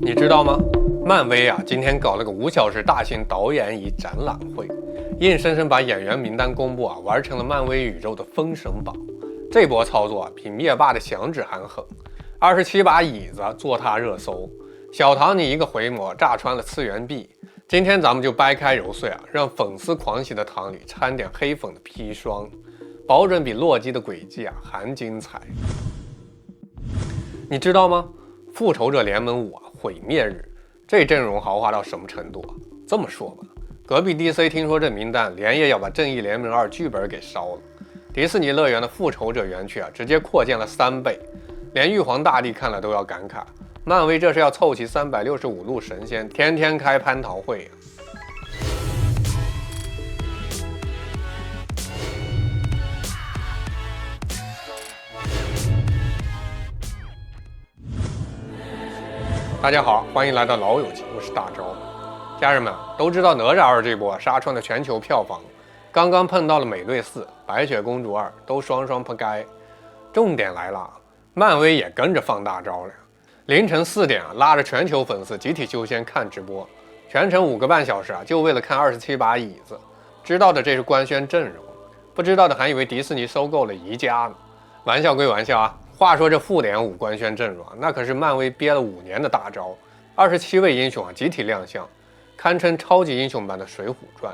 你知道吗？漫威啊，今天搞了个5小时大型导演与展览会，硬生生把演员名单公布啊，玩成了漫威宇宙的封神榜。这波操作啊，比灭霸的响指还狠。27把椅子坐踏热搜，小唐尼一个回魔炸穿了次元壁。今天咱们就掰开揉碎啊，让粉丝狂喜的糖里掺点黑粉的砒霜，保准比洛基的诡计啊还精彩。你知道吗？复仇者联盟5啊，毁灭日，这阵容豪华到什么程度啊？这么说吧，隔壁 DC 听说这名单，连夜要把正义联盟2剧本给烧了。迪士尼乐园的复仇者园区啊，直接扩建了3倍，连玉皇大帝看了都要感慨，漫威这是要凑齐365路神仙，天天开蟠桃会啊。大家好，欢迎来到老友记，我是大钊。家人们都知道哪吒2这波杀穿了全球票房，刚刚碰到了美队4、白雪公主2，都双扑街。重点来了，漫威也跟着放大招了。凌晨4点啊，拉着全球粉丝集体修仙看直播，全程5个半小时啊，就为了看27把椅子。知道的这是官宣阵容，不知道的还以为迪士尼收购了宜家呢。玩笑归玩笑啊。话说这复联5官宣阵容，那可是漫威憋了5年的大招，27位英雄啊集体亮相，堪称超级英雄版的《水浒传》。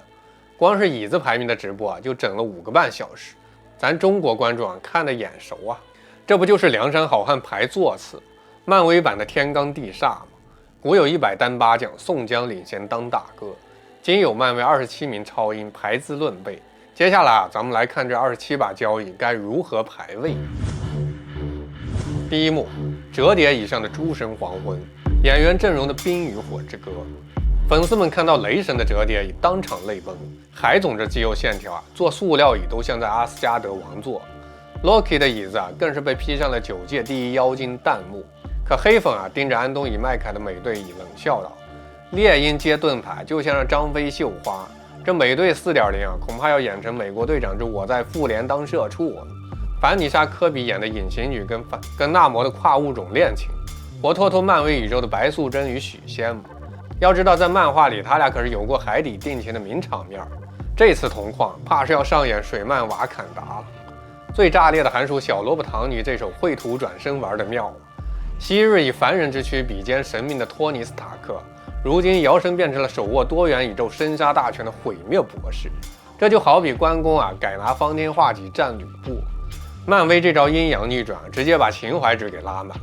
光是椅子排名的直播啊，就整了5个半小时，咱中国观众啊看得眼熟啊。这不就是梁山好汉排座次，漫威版的天罡地煞吗？古有100单八将，宋江领衔当大哥，今有漫威27名超英排资论辈。接下来啊，咱们来看这27把交椅该如何排位。第一幕，折叠椅上的诸神黄昏，演员阵容的冰与火之歌。粉丝们看到雷神的折叠椅，当场泪崩。海总这肌肉线条啊，坐塑料椅都像在阿斯加德王座。Loki 的椅子啊，更是被披上了9届第1妖精弹幕。可黑粉啊，盯着安东尼麦凯的美队椅冷笑道：“猎鹰接盾牌，就像让张飞绣花。这美队4.0啊，恐怕要演成美国队长之我在复联当社畜了。”凡妮莎·科比演的隐形女跟纳摩的跨物种恋情，活脱脱漫威宇宙的白素贞与许仙嘛。要知道，在漫画里，他俩可是有过海底定情的名场面。这次同框，怕是要上演水漫瓦坎达了。最炸裂的还属小萝卜唐尼这手绘图转身玩的妙了。昔日以凡人之躯比肩神明的托尼·斯塔克，如今摇身变成了手握多元宇宙生杀大权的毁灭博士。这就好比关公啊，改拿方天画戟战吕布。漫威这招阴阳逆转，直接把情怀值给拉满。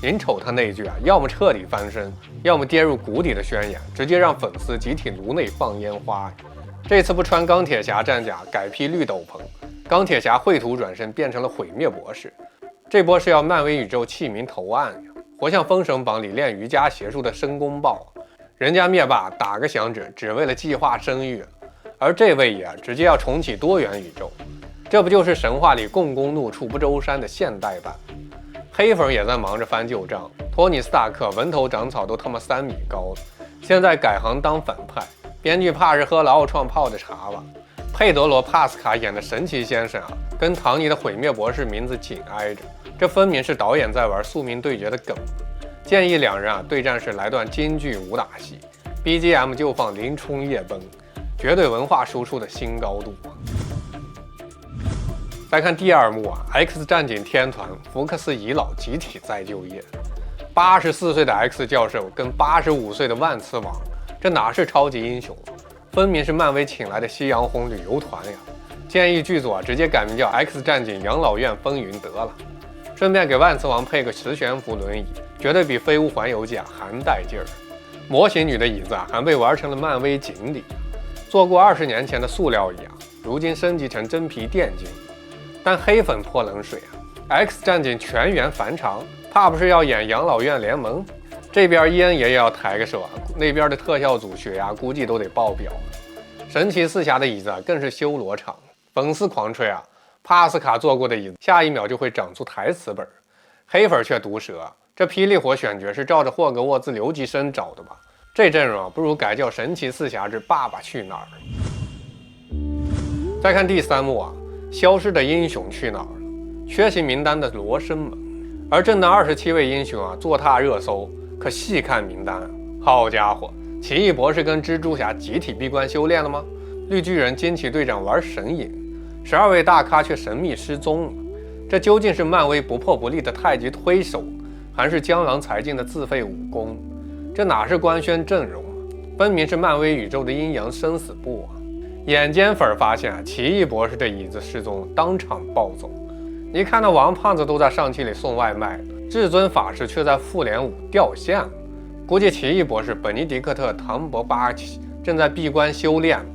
您瞅他那句啊，要么彻底翻身，要么跌入谷底的宣言，直接让粉丝集体颅内放烟花。这次不穿钢铁侠战甲，改披绿斗篷，钢铁侠绘图转身变成了毁灭博士。这波是要漫威宇宙弃民投案呀，活像封神榜里练瑜伽邪术的申公豹。人家灭霸打个响指，只为了计划生育，而这位也直接要重启多元宇宙。这不就是神话里共工怒触不周山的现代版？黑粉也在忙着翻旧账，托尼·斯塔克纹头长草都他妈3米高了，现在改行当反派，编剧怕是喝了奥创泡的茶吧？佩德罗·帕斯卡演的神奇先生啊，跟唐尼的毁灭博士名字紧挨着，这分明是导演在玩宿命对决的梗。建议两人啊对战时来段京剧武打戏 ，BGM 就放林冲夜奔，绝对文化输出的新高度啊！再看第2幕啊 ，X 战警天团福克斯遗老集体再就业，84岁的 X 教授跟85岁的万磁王，这哪是超级英雄，分明是漫威请来的夕阳红旅游团呀！建议剧组啊直接改名叫 X 战警养老院风云得了，顺便给万磁王配个10悬浮轮椅，绝对比飞屋环游记啊还带劲儿。模型女的椅子啊还被玩成了漫威锦鲤，做过20年前的塑料椅啊，如今升级成真皮电竞。但黑粉泼冷水啊 ！X 战警全员返场，怕不是要演养老院联盟？这边伊恩爷爷要抬个手啊，那边的特效组血压估计都得爆表了。神奇四侠的椅子啊，更是修罗场，粉丝狂吹啊！帕斯卡坐过的椅子，下一秒就会长出台词本。黑粉却毒舌，这霹雳火选角是照着霍格沃兹留级生找的吧？这阵容啊，不如改叫神奇四侠之爸爸去哪儿。再看第3幕啊。消失的英雄去哪儿了？缺席名单的罗生门。而正当27位英雄啊坐踏热搜，可可细看名单，好家伙，奇异博士跟蜘蛛侠集体闭关修炼了吗？绿巨人、惊奇队长玩神隐，12位大咖却神秘失踪了。这究竟是漫威不破不立的太极推手，还是江郎才尽的自废武功？这哪是官宣阵容啊，分明是漫威宇宙的阴阳生死簿啊！眼尖粉发现奇异博士的椅子失踪，当场暴走。你看那王胖子都在上期里送外卖，至尊法师却在复联5掉线了。估计奇异博士本尼迪克特·唐伯巴奇正在闭关修炼吧，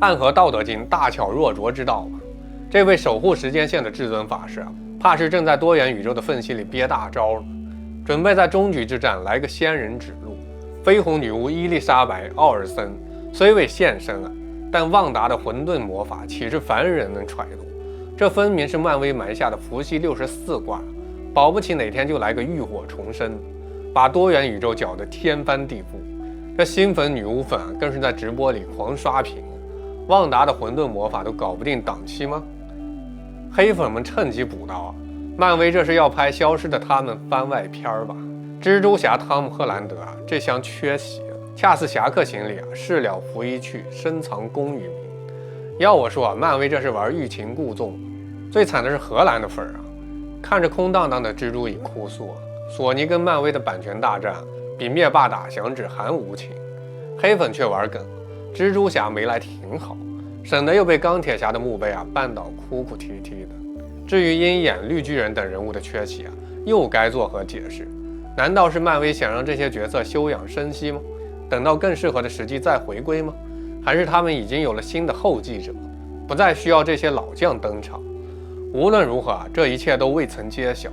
暗合道德经大巧若拙之道吧。这位守护时间线的至尊法师怕是正在多元宇宙的缝隙里憋大招了，准备在终局之战来个仙人指路。绯红女巫伊丽莎白·奥尔森虽未现身但旺达的混沌魔法岂是凡人能揣度？这分明是漫威埋下的伏羲64卦，保不齐哪天就来个浴火重生，把多元宇宙搅得天翻地覆。这新粉女巫粉更是在直播里狂刷屏，旺达的混沌魔法都搞不定档期吗？黑粉们趁机补刀漫威这是要拍消失的他们番外篇吧？蜘蛛侠汤姆·赫兰德这厢缺席，恰似侠客行里事了拂衣去，深藏功与名。要我说漫威这是玩欲擒故纵。最惨的是荷兰的粉看着空荡荡的蜘蛛蚁哭诉，索尼跟漫威的版权大战比灭霸打响指还无情。黑粉却玩梗，蜘蛛侠没来挺好，省得又被钢铁侠的墓碑绊倒哭哭啼啼的。至于鹰眼、绿巨人等人物的缺席又该作何解释？难道是漫威想让这些角色休养生息吗？等到更适合的时机再回归吗？还是他们已经有了新的后继者，不再需要这些老将登场？无论如何这一切都未曾揭晓，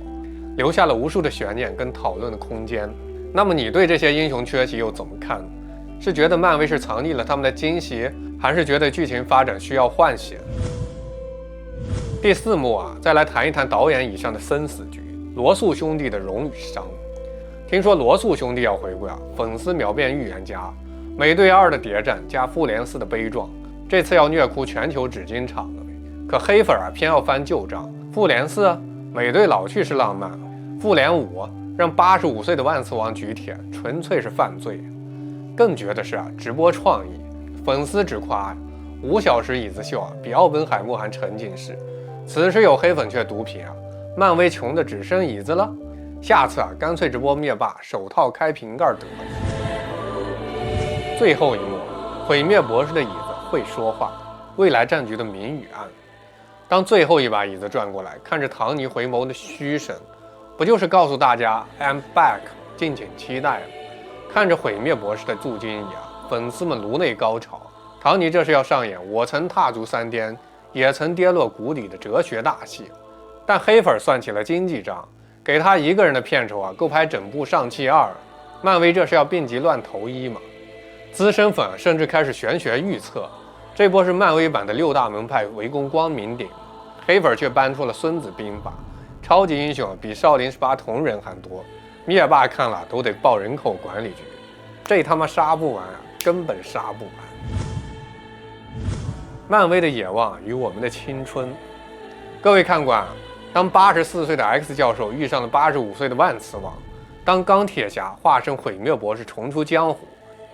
留下了无数的悬念跟讨论的空间。那么你对这些英雄缺席又怎么看呢？是觉得漫威是藏匿了他们的惊喜，还是觉得剧情发展需要换血？第4幕再来谈一谈导演以上的生死局，罗素兄弟的荣与伤。听说罗素兄弟要回归粉丝秒变预言家，美队2的谍战加复联4的悲壮，这次要虐哭全球纸巾厂了。可黑粉偏要翻旧账，复联4美队老去是浪漫，复联5让85岁的万磁王举铁，纯粹是犯罪。更绝的是直播创意，粉丝只夸5小时椅子秀比奥本海默还沉浸式。此时有黑粉却毒评漫威穷的只剩椅子了，下次干脆直播灭霸手套开瓶盖得了。最后一幕，毁灭博士的椅子会说话，未来战局的明与暗。当最后一把椅子转过来，看着唐尼回眸的嘘声，不就是告诉大家 I'm back， 敬请期待了。看着毁灭博士的镀金椅粉丝们颅内高潮。唐尼这是要上演我曾踏足3巅，也曾跌落谷底的哲学大戏。但黑粉算起了经济账，给他一个人的片酬够拍整部上汽2。漫威这是要病急乱投医吗？资深粉甚至开始玄学预测，这波是漫威版的6大门派围攻光明顶，黑粉却搬出了孙子兵法，超级英雄比少林18铜人还多，灭霸看了都得报人口管理局，这他妈杀不完根本杀不完。漫威的野望与我们的青春。各位看官当84岁的 X 教授遇上了85岁的万磁王，当钢铁侠化身毁灭博士重出江湖，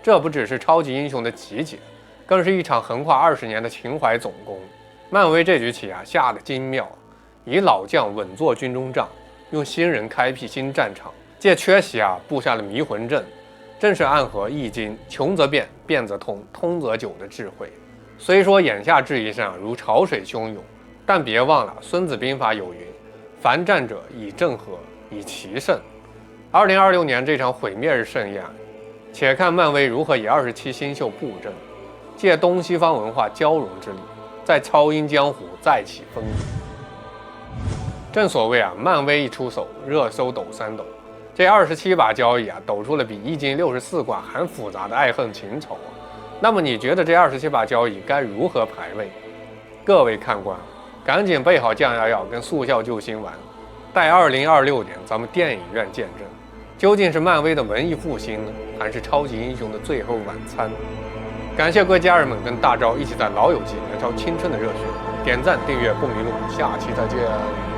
这不只是超级英雄的集结，更是一场横跨20年的情怀总攻。漫威这局棋下得精妙，以老将稳坐军中帐，用新人开辟新战场，借缺席布下了迷魂阵，正是暗合易经穷则变，变则通，通则久的智慧。虽说眼下质疑上如潮水汹涌，但别忘了孙子兵法有云，凡战者以正和，以奇胜。2026年这场毁灭日盛宴，且看漫威如何以27新秀布阵，借东西方文化交融之力，在超英江湖再起风云。正所谓漫威一出手，热搜抖3抖。这27把交椅抖出了比易经64卦还复杂的爱恨情仇。那么你觉得这27把交椅该如何排位？各位看官，赶紧备好降压药跟速效救心丸，待2026年咱们电影院见证，究竟是漫威的文艺复兴呢，还是超级英雄的最后晚餐？感谢各位家人们跟大招一起在老友记燃烧青春的热血，点赞订阅不迷路，下期再见。